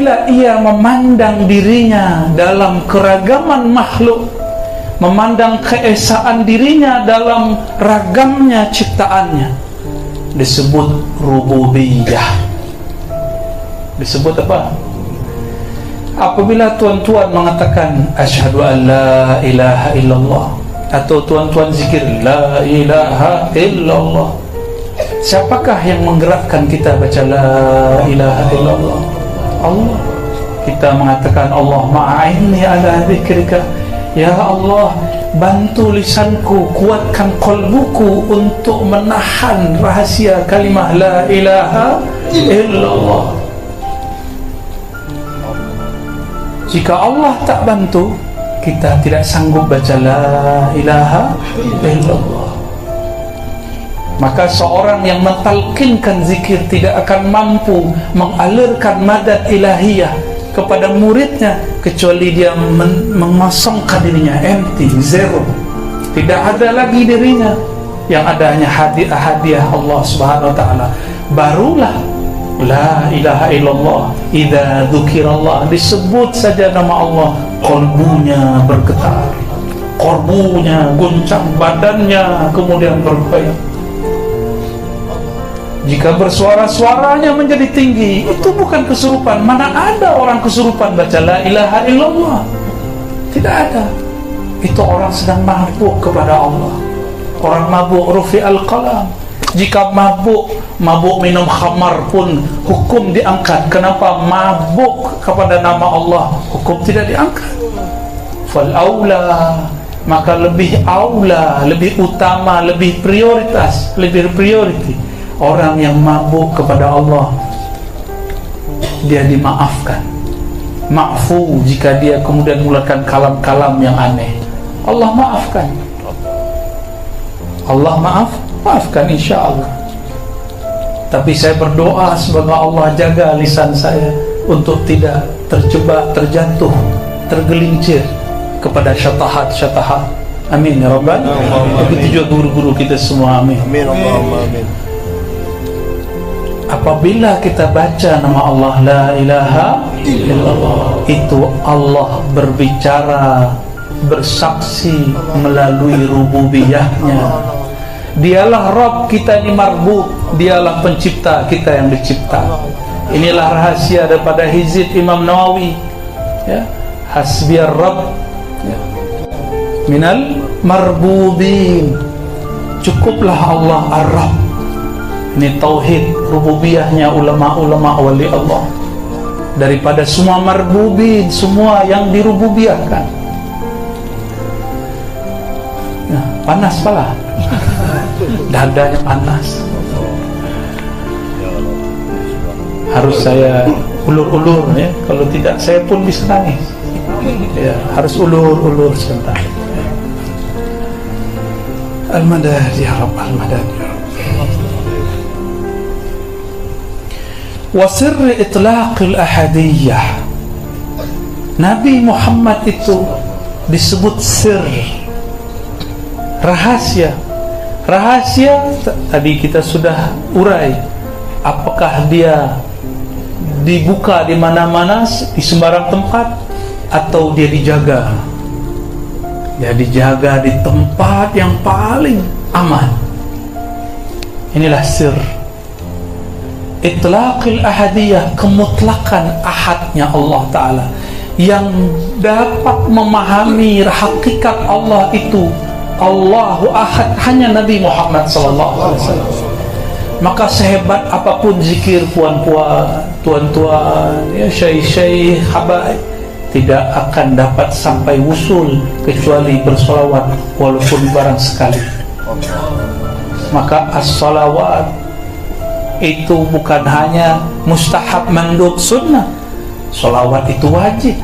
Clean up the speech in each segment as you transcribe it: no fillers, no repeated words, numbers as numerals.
apabila ia memandang dirinya dalam keragaman makhluk, memandang keesaan dirinya dalam ragamnya ciptaannya, disebut rububiyah. Disebut apa? Apabila tuan-tuan mengatakan asyhadu an la ilaha illallah, atau tuan-tuan zikir la ilaha illallah, siapakah yang menggerakkan kita baca la ilaha illallah? Allah. Kita mengatakan Allahumma a'inni ala dzikrika, ya Allah, bantu lisanku, kuatkan qalbuku untuk menahan rahasia kalimah la ilaha illallah. Jika Allah tak bantu, kita tidak sanggup baca la ilaha illallah. Maka seorang yang mentalkinkan zikir tidak akan mampu mengalirkan madad ilahiyah kepada muridnya kecuali dia mengosongkan dirinya, empty, zero. Tidak ada lagi dirinya, yang ada hanya hadiah Allah Subhanahu wa taala. Barulah la ilaha illallah, idza dzukirallah, disebut saja nama Allah, qalbunya bergetar, qalbunya guncang, badannya kemudian bergoyang. Jika bersuara-suaranya menjadi tinggi, itu bukan kesurupan. Mana ada orang kesurupan baca la ilaha illallah? Tidak ada. Itu orang sedang mabuk kepada Allah. Orang mabuk rufi'al qalam. Jika mabuk minum khamar pun hukum diangkat. Kenapa mabuk kepada nama Allah hukum tidak diangkat? Fal aula, maka lebih aula, lebih utama, lebih prioritas, lebih priority orang yang mabuk kepada Allah, dia dimaafkan. Ma'fu jika dia kemudian mengeluarkan kalam-kalam yang aneh, Allah maafkan. Allah maafkan insya-Allah. Tapi saya berdoa semoga Allah jaga lisan saya untuk tidak terjebak, terjatuh, tergelincir kepada syatahat-syatahat. Amin ya rabbal alamin. Begitu juga guru-guru kita semua. Amin. Amin Allahumma amin. Apabila kita baca nama Allah la ilaha illallah, itu Allah berbicara, bersaksi melalui rububiyahnya. Dialah Rabb, kita ini marbub. Dialah pencipta, kita yang dicipta. Inilah rahasia daripada hizib Imam Nawawi, ya, hasbiyar Rabb, ya, minal marbubin. Cukuplah Allah ar-Rabb. Ini tauhid rububiyahnya ulama-ulama wali Allah. Daripada semua marbubin, semua yang dirububiyahkan. Nah, panas pala. Dadanya panas. Harus saya ulur-ulur ya. Kalau tidak saya pun bisa nangis. Ya, harus ulur-ulur sebentar. Al-madad ya Rabb, al-madad ya Rabb. Wa sirri itlaqil ahadiyah. Nabi Muhammad itu disebut sir, rahasia. Rahasia tadi kita sudah urai. Apakah dia dibuka di mana-mana, di sembarang tempat, atau dia dijaga? Dia dijaga di tempat yang paling aman. Inilah sir itlaqil ahadiyah, kemutlakan ahadnya Allah Ta'ala, yang dapat memahami hakikat Allah itu Allahu Ahad hanya Nabi Muhammad SAW. Maka sehebat apapun zikir puan-puan, tuan-tuan, ya, syekh-syekh, habaib, tidak akan dapat sampai wusul kecuali bersolawat walaupun barang sekali. Maka as-salawat itu bukan hanya mustahab, mandub, sunnah. Salawat itu wajib,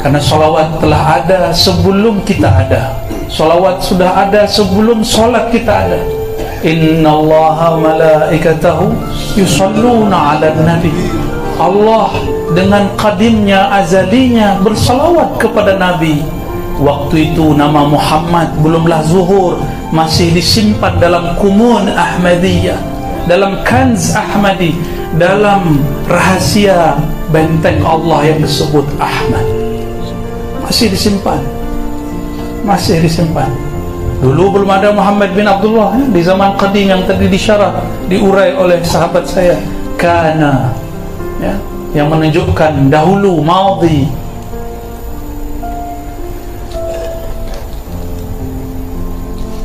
karena salawat telah ada sebelum kita ada. Salawat sudah ada sebelum salat kita ada. Innallaha malaikatahu yusalluna 'alan nabi. Allah dengan qadimnya, azalinya bersalawat kepada Nabi. Waktu itu nama Muhammad belumlah zuhur, masih disimpan dalam kumun Ahmadiyah. dalam kanz Ahmadi, dalam rahasia benteng Allah yang disebut Ahmad. Masih disimpan, masih disimpan. Dulu belum ada Muhammad bin Abdullah ya, di zaman qadim yang tadi disyarah, diurai oleh sahabat saya, kana ya, yang menunjukkan dahulu, madhi.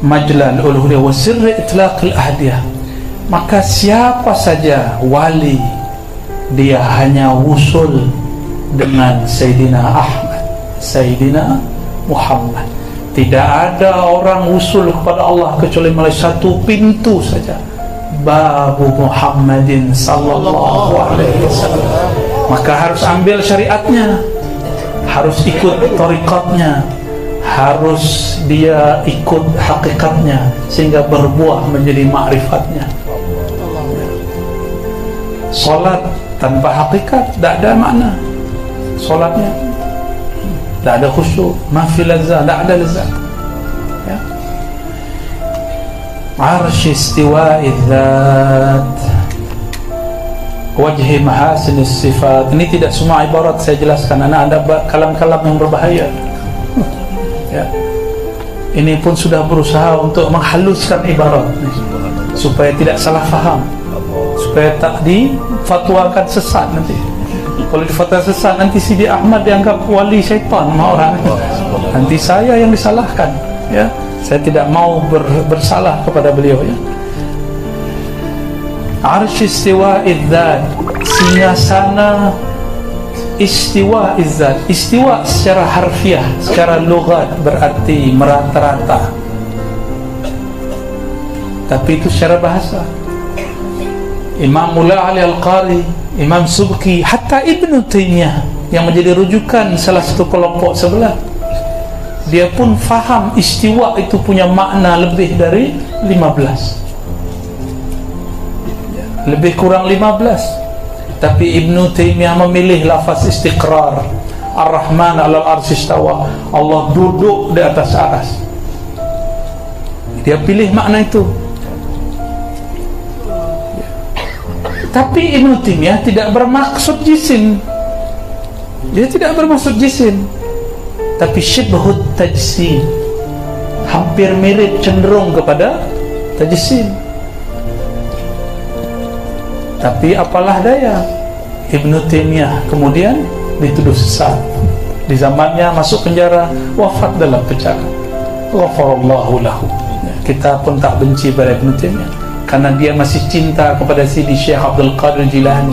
Majlal uluhiyah wa sirri itlaqil ahdiyah. Maka siapa saja wali, dia hanya wusul dengan Sayyidina Ahmad, Sayyidina Muhammad. Tidak ada orang wusul kepada Allah kecuali melalui satu pintu saja, babu Muhammadin sallallahu alaihi wasallam. Maka harus ambil syariatnya, harus ikut tariqatnya, harus dia ikut hakikatnya sehingga berbuah menjadi ma'rifatnya. Salat tanpa hakikat tidak ada makna. Salatnya tidak ada khusyuk, mafi lazah, tidak ada lazah ya. Arsy istiwa'i dzat, wajhi mahasin sifat. Ini tidak semua ibarat saya jelaskan, karena ada kalam-kalam yang berbahaya ya. Ini pun sudah berusaha untuk menghaluskan ibarat supaya tidak salah faham, supaya tak difatwakan sesat nanti. Kalau difatwa sesat nanti Sidi Ahmad dianggap wali syaitan sama orang, nanti saya yang disalahkan ya. Saya tidak mau bersalah kepada beliau ya. Arsy istiwa'i dzat, singgasana istiwa izzat. Istiwa secara harfiah, secara lughat berarti merata-rata, tapi itu secara bahasa. Imam Mullah Ali Al-Qari, Imam Subki, hatta Ibnu Taimiyah yang menjadi rujukan salah satu kelompok sebelah, dia pun faham istiwa itu punya makna lebih dari 15, lebih kurang 15. Tapi Ibnu Taimiyah memilih lafaz istiqrar, Ar-Rahman 'alal arsy istawa, Allah duduk di atas aras. Dia pilih makna itu. Tapi Ibnu Taimiyah tidak bermaksud jisim. Dia tidak bermaksud jisim, tapi syibhut tajsim, hampir mirip, cenderung kepada tajsim. Tapi apalah daya, Ibnu Taimiyah kemudian dituduh sesat. Di zamannya masuk penjara, wafat dalam penjara. Ghafarallahu lahu. Kita pun tak benci pada Ibnu Taimiyah karena dia masih cinta kepada Sidi Syekh Abdul Qadir Jilani.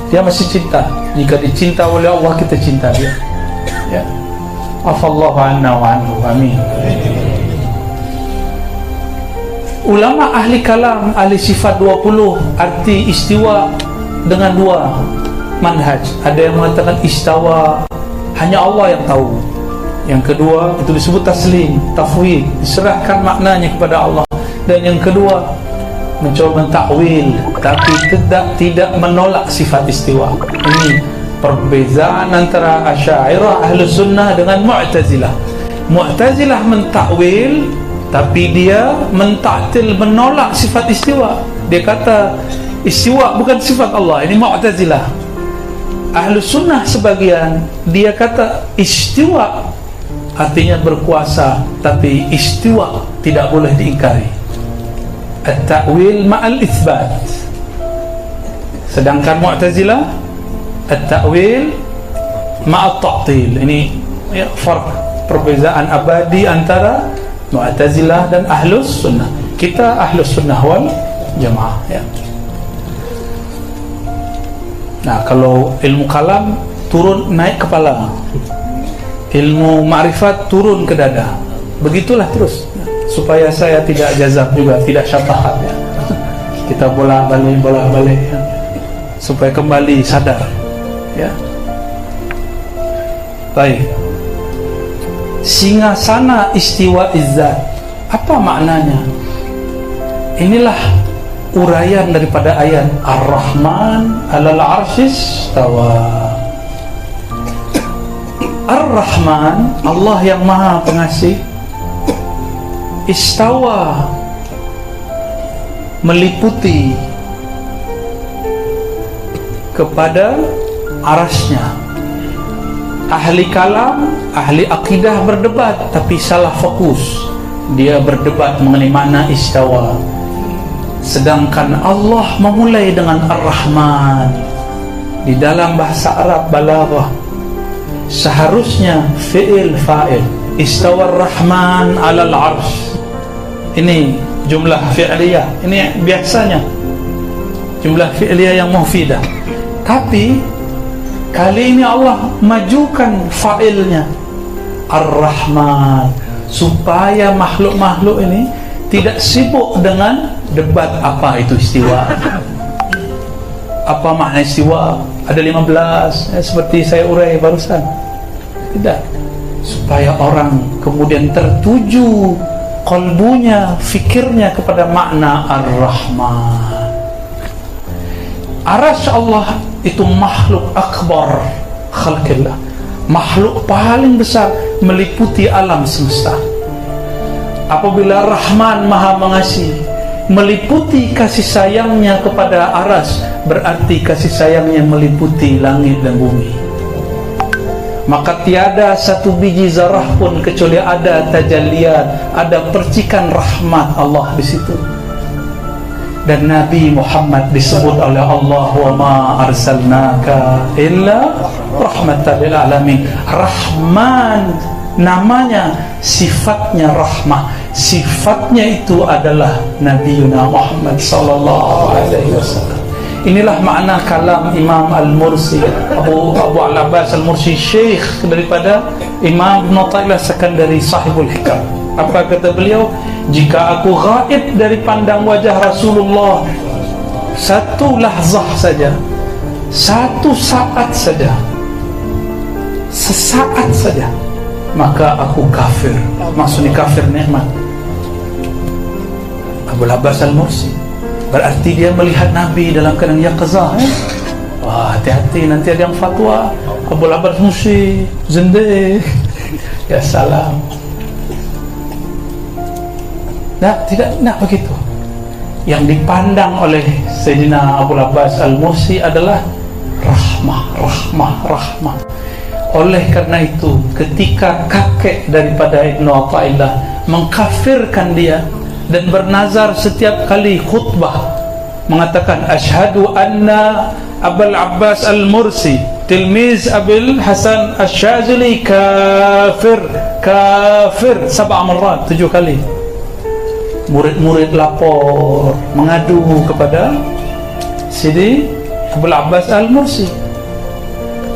Dia masih cinta. Jika dicinta oleh Allah, kita cinta dia ya. Afallahu anna wa anhu, amin. Ulama ahli kalam, ahli sifat 20 arti istiwa dengan dua manhaj. Ada yang mengatakan istawa hanya Allah yang tahu. Yang kedua itu disebut taslim, tafwid, diserahkan maknanya kepada Allah. Dan yang kedua mencoba mentakwil, tapi tidak menolak sifat istiwa. Ini perbezaan antara Asy'ariyah ahli sunnah dengan Mu'tazilah. Mu'tazilah mentakwil, tapi dia mentaktil, menolak sifat istiwa. Dia kata istiwa bukan sifat Allah. Ini Mu'tazilah. Ahlu sunnah sebagian, dia kata istiwa artinya berkuasa, tapi istiwa tidak boleh diingkari. At-ta'wil ma'al itsbat. Sedangkan Mu'tazilah at-ta'wil ma'at ta'til. Ini ya, farq, perbezaan abadi antara Mu'tazilah dan Ahlus Sunnah. Kita Ahlus Sunnah wal Jamaah ya. Nah, kalau ilmu kalam turun naik kepala, ilmu ma'rifat turun ke dada. Begitulah terus ya. Supaya saya tidak jazab juga, tidak syafaat ya. Kita bolak-balik ya. Supaya kembali sadar ya. Baik. Singgasana istiwa izzat, apa maknanya? Inilah uraian daripada ayat Ar-Rahman 'alal arsy istawa. Ar-Rahman, Allah yang Maha Pengasih, istawa meliputi kepada arasnya. Ahli kalam, ahli akidah berdebat tapi salah fokus. Dia berdebat mengenai mana istawa, sedangkan Allah memulai dengan Ar-Rahman. Di dalam bahasa Arab balaghah seharusnya fi'il fa'il, istawa Ar-Rahman 'alal 'arsy. Ini jumlah fi'liyah, ini biasanya jumlah fi'liyah yang mufidah. Tapi kali ini Allah majukan fa'ilnya Ar-Rahman, supaya makhluk-makhluk ini tidak sibuk dengan debat apa itu istiwa, apa makna istiwa, ada 15 seperti saya urai barusan. Tidak, supaya orang kemudian tertuju qalbunya, fikirnya kepada makna Ar-Rahman. Arasy Allah itu makhluk akbar khalqillah, makhluk paling besar meliputi alam semesta. Apabila Rahman Maha Mengasihi meliputi kasih sayangnya kepada arasy, berarti kasih sayangnya meliputi langit dan bumi. Maka tiada satu biji zarah pun kecuali ada tajalliat, ada percikan rahmat Allah di situ. Dan Nabi Muhammad disebut oleh Allah, wa ma arsalnaka illa rahmatan lil alamin. Rahman namanya, sifatnya rahmah, sifatnya itu adalah Nabiuna Muhammad sallallahu alaihi wasallam. Inilah makna kalam Imam Al-Mursi, Abu Al-Abbas Al-Mursi, syekh daripada Imam Ibn Athaillah Sakandari sahibul hikam. Apa kata beliau? Jika aku gaib dari pandang wajah Rasulullah satu lahzah saja, satu saat saja, sesaat saja, maka aku kafir. Maksudnya kafir nikmat. Abu Al-Abbas Al-Mursi berarti dia melihat Nabi dalam keadaan yaqzah. Wah, hati-hati nanti ada yang fatwa Abu Al-Abbas Al-Mursi zindik. Ya salam. Nah, tidak begitu. Yang dipandang oleh Sayyidina Abu Al-Abbas Al-Mursi adalah rahmah. Oleh karena itu, ketika kakek daripada Ibn Athaillah mengkafirkan dia dan bernazar setiap kali khutbah mengatakan asyhadu anna Abul Abbas Al-Mursi tilmiz Abil Hasan Asy-Syadzili kafir 7 marat, 7 kali. Murid-murid lapor mengadu kepada Sidi Abul Abbas Al-Mursi.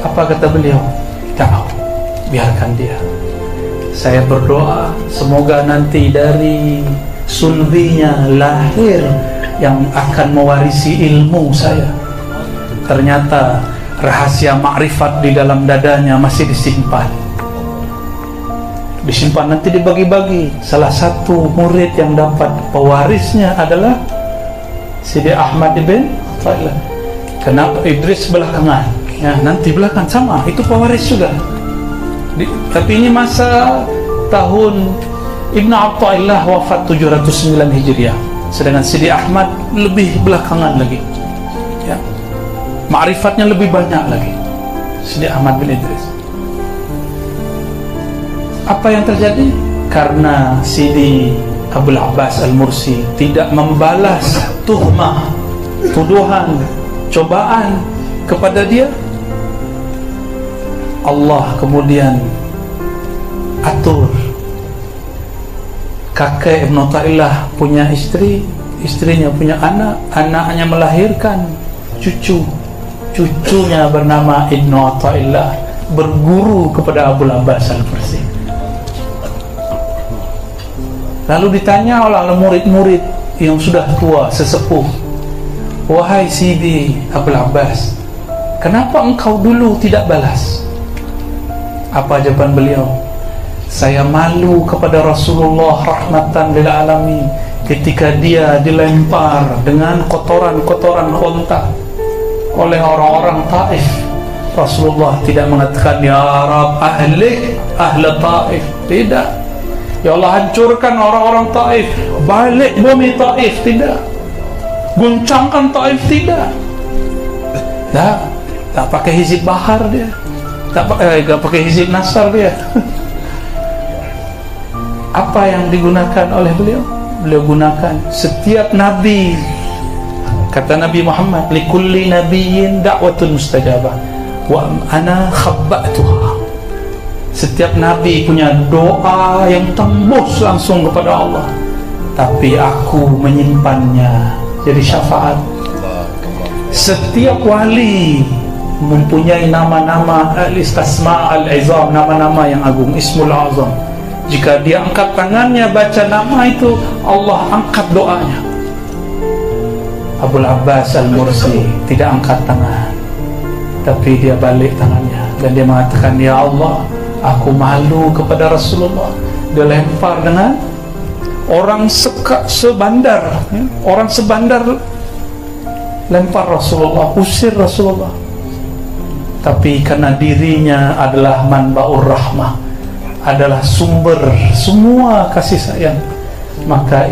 Apa kata beliau? Tahu, biarkan dia. Saya berdoa semoga nanti dari sulbinya lahir yang akan mewarisi ilmu saya. Ternyata rahasia makrifat di dalam dadanya masih disimpan nanti dibagi-bagi. Salah satu murid yang dapat pewarisnya adalah Sidi Ahmad ibn Athaillah. Kenapa Idris belakangan? Ya, nanti belakang sama, itu pewaris juga. Tapi ini masa tahun Ibn Athaillah wafat 709 Hijriah, sedangkan Sidi Ahmad lebih belakangan lagi. Ya, ma'rifatnya lebih banyak lagi Sidi Ahmad bin Idris. Apa yang terjadi? Karena Sidi Abul Abbas Al-Mursi tidak membalas tuhmah, tuduhan, cobaan kepada dia, Allah kemudian atur kakek Ibn Athaillah punya istri, istrinya punya anak, anaknya melahirkan cucunya bernama Ibn Athaillah berguru kepada Abul Abbas Al-Mursi. Lalu ditanya oleh murid-murid yang sudah tua, sesepuh, wahai Sidi Abul Abbas, kenapa engkau dulu tidak balas? Apa jawaban beliau? Saya malu kepada Rasulullah rahmatan lil alamin ketika dia dilempar dengan kotoran-kotoran onta oleh orang-orang Taif. Rasulullah tidak mengatakan ya Rab ahli Taif, tidak. Ya Allah, hancurkan orang-orang Taif, balik bumi Taif, tidak. Guncangkan Taif, tidak. Tak pakai Hizib Bahar dia, tak pakai Hizib Nasar dia. Apa yang digunakan oleh beliau? Beliau gunakan setiap nabi. Kata Nabi Muhammad, likulli nabiyyin da'watun mustajabah wa ana khabba'tuha. Setiap nabi punya doa yang tembus langsung kepada Allah, tapi aku menyimpannya jadi syafaat. Setiap wali mempunyai nama-nama al-istisma al-izam, nama-nama yang agung, ismul azam. Jika dia angkat tangannya baca nama itu, Allah angkat doanya. Abul Abbas Al-Mursi tidak angkat tangan, tapi dia balik tangannya dan dia mengatakan, ya Allah, aku malu kepada Rasulullah. Dia lempar dengan orang sebandar, orang sebandar lempar Rasulullah, usir Rasulullah. Tapi karena dirinya adalah manba'ur rahmah, adalah sumber semua kasih sayang, maka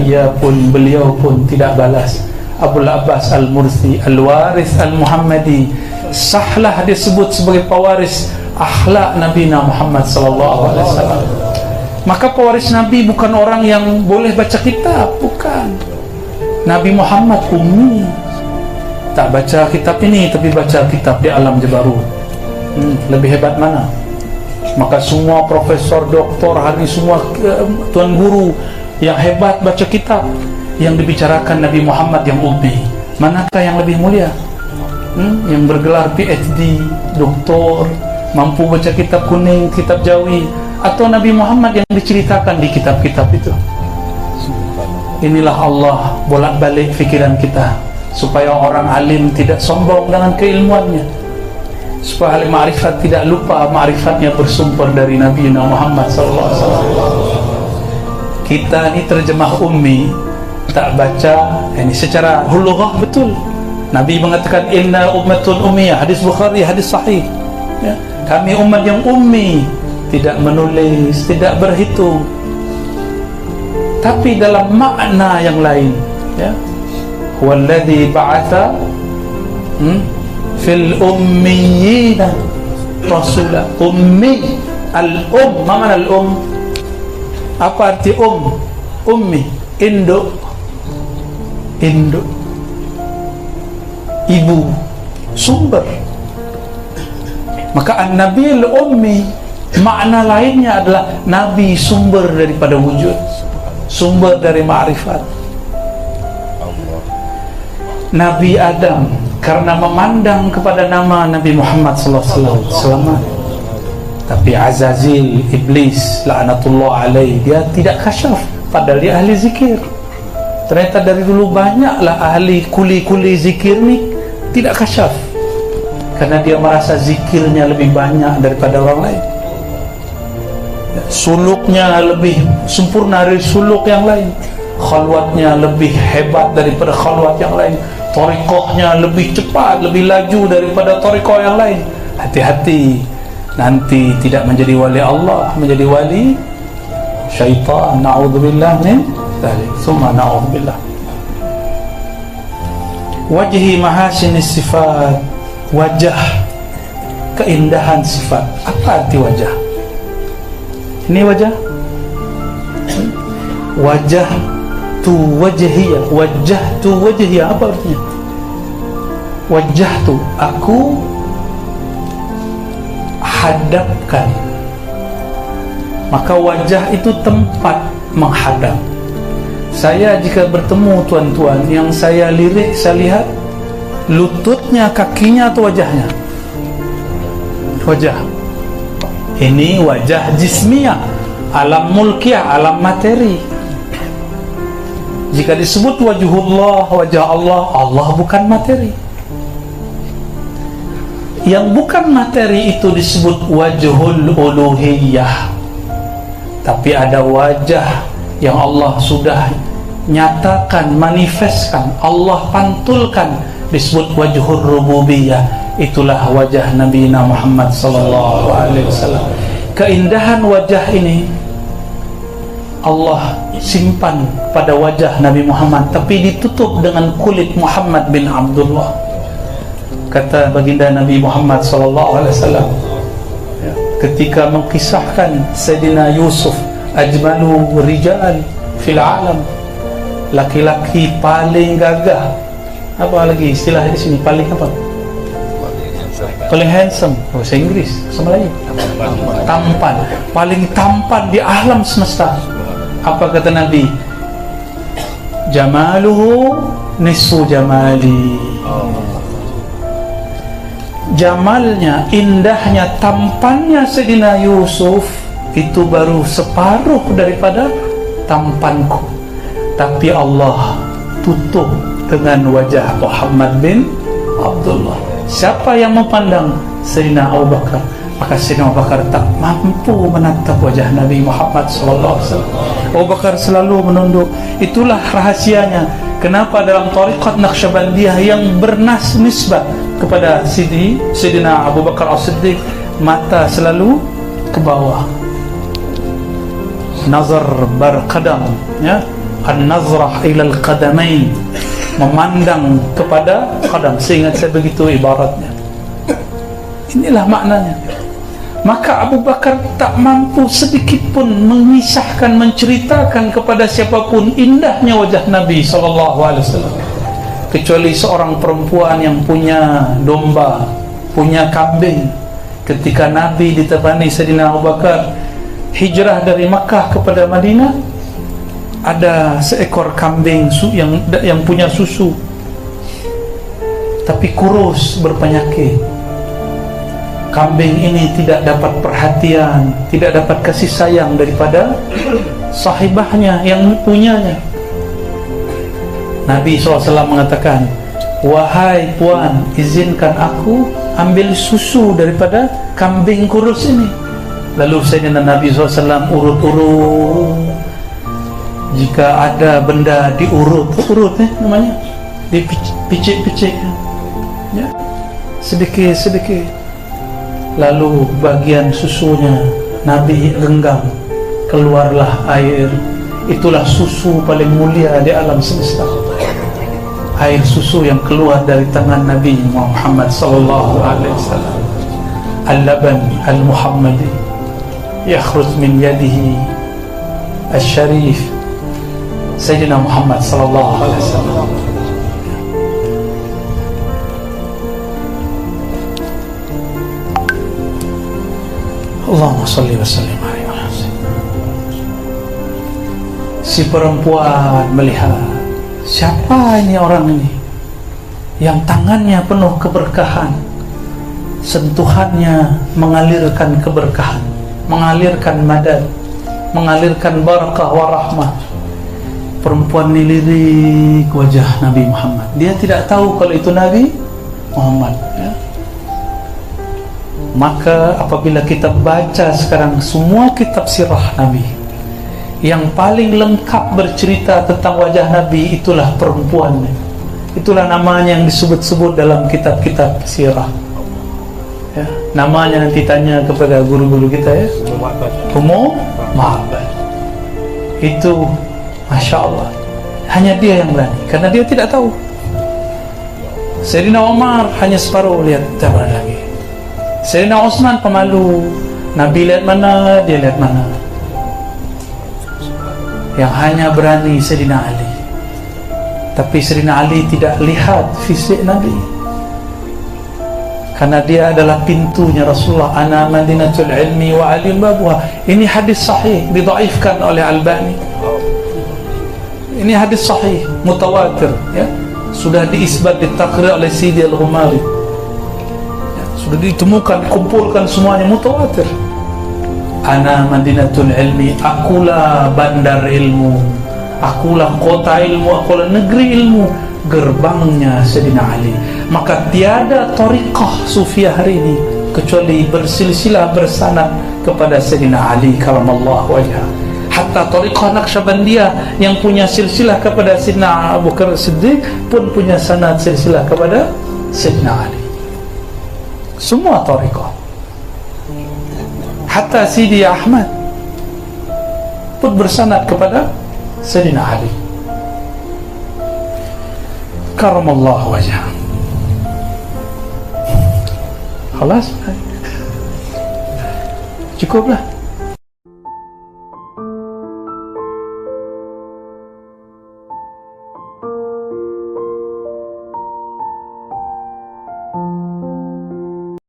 beliau pun tidak balas. Abul Abbas Al-Mursi Al-Waris Al-Muhammadi, sahlah disebut sebagai pewaris akhlak Nabi Muhammad SAW. Maka pewaris Nabi bukan orang yang boleh baca kitab, bukan. Nabi Muhammad ummi, tak baca kitab ini tapi baca kitab di alam Jabarut. Lebih hebat mana? Maka semua profesor, doktor, hari ini semua tuan guru yang hebat baca kitab, yang dibicarakan Nabi Muhammad yang ummi. Manakah yang lebih mulia? Yang bergelar PhD, doktor, mampu baca kitab kuning, kitab Jawi, atau Nabi Muhammad yang diceritakan di kitab-kitab itu? Inilah Allah bolak-balik fikiran kita, supaya orang alim tidak sombong dengan keilmuannya, supaya ahli ma'rifat tidak lupa ma'rifatnya bersumber dari Nabi Muhammad SAW. Kita ini terjemah ummi, tak baca ini secara lughah betul. Nabi mengatakan inna ummatun ummiyah, hadis Bukhari, hadis sahih, ya. Kami umat yang ummi, tidak menulis, tidak berhitung. Tapi dalam makna yang lain, ya, huwallazi ba'atha fil ummiyina rasula. Ummi, al-um, mana al-um? Apa arti ummi? Induk, ibu, sumber. Maka an-nabi al-ummi, makna lainnya adalah nabi sumber daripada wujud, sumber dari ma'rifat. Nabi Adam karena memandang kepada nama Nabi Muhammad SAW selamat, tapi Azazil, iblis laknatullah alaih, dia tidak kasyaf, padahal dia ahli zikir. Ternyata dari dulu banyaklah ahli kuli-kuli zikir ni tidak kasyaf, karena dia merasa zikirnya lebih banyak daripada orang lain, suluknya lebih sempurna dari suluk yang lain, khalwatnya lebih hebat daripada khalwat yang lain, thariqahnya lebih cepat, lebih laju daripada thariqah yang lain. Hati-hati, nanti tidak menjadi wali Allah, menjadi wali syaitan. Na'udzubillah min dzalik. Summa na'udzubillah. Wajhi mahasinis sifat, wajah keindahan sifat. Apa arti wajah? Ini wajah, wajah tu wajhiyah, wajah tu wajhiyah. Apa artinya? Wajah tu, aku hadapkan. Maka wajah itu tempat menghadap. Saya jika bertemu tuan-tuan, yang saya lirik, saya lihat lututnya, kakinya atau wajahnya? Wajah. Ini wajah jismiyah, alam mulkiyah, alam materi. Jika disebut wajhullah, wajah Allah, Allah bukan materi. Yang bukan materi itu disebut wajhul uluhiyah. Tapi ada wajah yang Allah sudah nyatakan, manifestkan, Allah pantulkan, disebut wajhul rububiyah. Itulah wajah Nabi Muhammad sallallahu alaihi wasallam. Keindahan wajah ini Allah simpan pada wajah Nabi Muhammad, tapi ditutup dengan kulit Muhammad bin Abdullah. Kata baginda Nabi Muhammad SAW ketika mengkisahkan Sayyidina Yusuf, ajmalu rijal fil alam, laki-laki paling gagah. Apa lagi istilah di sini? Paling apa? Paling handsome, bahasa Inggris, bahasa Melayu. Tampan, paling tampan di alam semesta. Apa kata Nabi? Jamaluhu nisfu jamali. Jamalnya, indahnya, tampannya Sayyidina Yusuf itu baru separuh daripada tampanku. Tapi Allah tutup dengan wajah Muhammad bin Abdullah. Siapa yang memandang? Sayyidina Abu Bakar. Maka Sayyidina Abu Bakar tak mampu menatap wajah Nabi Muhammad SAW. Abu Bakar selalu menunduk. Itulah rahasianya kenapa dalam tariqat Naqsyabandiyah yang nisbah kepada Sayyidina Abu Bakar As-Siddiq, mata selalu ke bawah, nazar barqadam, ya, an-nazrah ila al-qadamain, memandang kepada qadam. Seingat saya begitu ibaratnya. Inilah maknanya. Maka Abu Bakar tak mampu sedikit pun mengisahkan, menceritakan kepada siapapun indahnya wajah Nabi SAW, kecuali seorang perempuan yang punya domba, punya kambing. Ketika Nabi ditemani Sayyidina Abu Bakar hijrah dari Makkah kepada Madinah, ada seekor kambing yang punya susu, tapi kurus, berpenyakit. Kambing ini tidak dapat perhatian, tidak dapat kasih sayang daripada sahibahnya yang punyanya. Nabi SAW mengatakan, wahai puan, izinkan aku ambil susu daripada kambing kurus ini. Lalu Sayyidina Nabi SAW urut-urut. Jika ada benda diurut namanya, dipicik-picik, ya, sedikit-sedikit. Lalu bagian susunya Nabi genggam, keluarlah air. Itulah susu paling mulia di alam semesta. Air susu yang keluar dari tangan Nabi Muhammad sallallahu alaihi wasallam. Al-laban al-Muhammadi yakhruj min yadihi al-sharif Sayyidina Muhammad sallallahu alaihi wasallam. Allahumma salli wa sallim alaihi wa sallam. Si perempuan melihat, siapa ini orang ini yang tangannya penuh keberkahan, sentuhannya mengalirkan keberkahan, mengalirkan madad, mengalirkan barakah wa rahmah. Perempuan ini lirik wajah Nabi Muhammad. Dia tidak tahu kalau itu Nabi Muhammad, ya. Maka apabila kita baca sekarang semua kitab sirah Nabi, yang paling lengkap bercerita tentang wajah Nabi itulah perempuan. Itulah namanya yang disebut-sebut dalam kitab-kitab sirah, ya. Namanya nanti tanya kepada guru-guru kita, ya, Ummu Ma'bad. Itu Masya Allah, hanya dia yang berani, karena dia tidak tahu. Sayyidina Umar hanya separuh lihat, tak berani lagi. Sayyidina Utsman pemalu, Nabi lihat mana, dia lihat mana. Yang hanya berani Sayyidina Ali. Tapi Sayyidina Ali tidak lihat fisik Nabi, karena dia adalah pintunya Rasulullah. Ana madinatul ilmi wa alim babuha. Ini hadis sahih, didhaifkan oleh Albani. Ini hadis sahih, mutawatir, ya. Sudah diisbat, ditakrir oleh Sidi Al-Ghumari, ya. Sudah ditemukan, kumpulkan semuanya, mutawatir. Ana madinatul ilmi, akulah bandar ilmu, akulah kota ilmu, akulah negeri ilmu, gerbangnya Sayyidina Ali. Maka tiada tariqah sufiah hari ini kecuali bersilsilah bersanad kepada Sayyidina Ali karamallahu wajhah. Hatta tariqah Naqsyabandiyah yang punya silsilah kepada Sayyidina Abu Bakar Siddiq pun punya sanad silsilah kepada Sayyidina Ali. Semua tariqah. Hatta Sidi Ahmad pun bersanad kepada Sayyidina Ali karamallahu wajhah. Khalas, cukuplah.